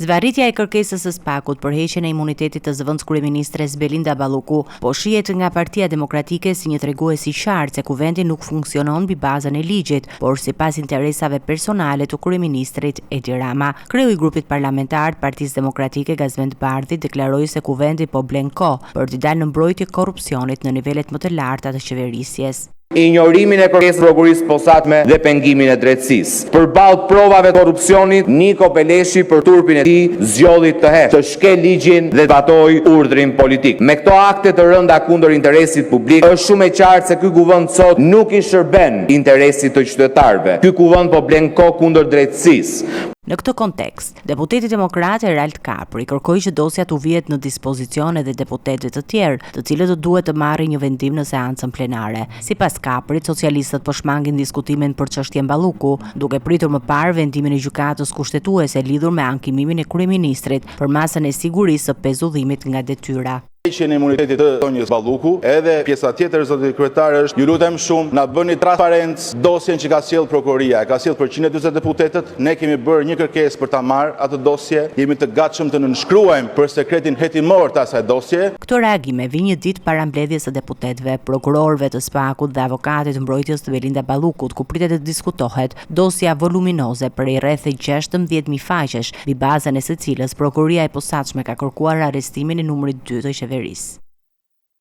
Zvarritja e kërkesës së SPAK-ut për heqjen e imunitetit të zëvendës kryeministres Belinda Balluku po shihet nga Partia Demokratike si një tregues i qartë se kuvendi nuk funksionon mbi bazën e ligjit, por sipas interesave personale të kryeministrit Edi Rama. Kreu i grupit parlamentar të Partisë Demokratike Gazvend Bardhi deklaroi se kuvendi po blen kohë për të dalë në mbrojtje korrupsionit në nivelet më të larta të qeverisjes. Injorimin e kërkesës prokurisë posaçme dhe pengimin e drejtësisë. Përballë provave të korrupsionit, Niko Peleshi për turpin e tij zgjodhi të heqë, të shkel ligjin dhe të batoj urdhrin politik. Me këto akte të rënda kundër interesit publik, është shumë e qartë se ky kuvend sot nuk i shërben interesit të qytetarëve. Ky kuvend po blen kohë kundër drejtësisë. Në këtë kontekst, deputeti demokrat Erald Kapri kërkoi që dosja të vihet në dispozicion edhe deputetëve të tjerë, të cilët duhet të marrin një vendim në seancën plenare. Sipas Kaprit, socialistët po shmangin diskutimin për çështjen Balluku, duke pritur më parë vendimin e gjykatës kushtetuese lidhur me ankimimin e kryeministrit për masën e sigurisë së pezullimit nga detyra. Heqjen e imunitetit të Sonjës Balluku, edhe pjesa tjetër zoti kryetar është, ju lutem shumë, na bëni transparencë dosjen që ka sjell prokuroria, ka sjell për 140 deputetët, ne kemi bërë një kërkesë për ta marrë atë dosje, jemi të gatshëm të nënshkruajmë për sekretin hetimor të asaj dosje. Këto reagime vijnë një ditë para mbledhjes së deputetëve, prokurorëve të SPAK-ut dhe avokatit të mbrojtjes të Belinda Ballukut, ku pritet të diskutohet dosja voluminoze për rreth 16.000 faqesh, mbi bazën e së cilës prokuroria e posaçme ka kërkuar arrestimin e numrit 2 të qeverisë.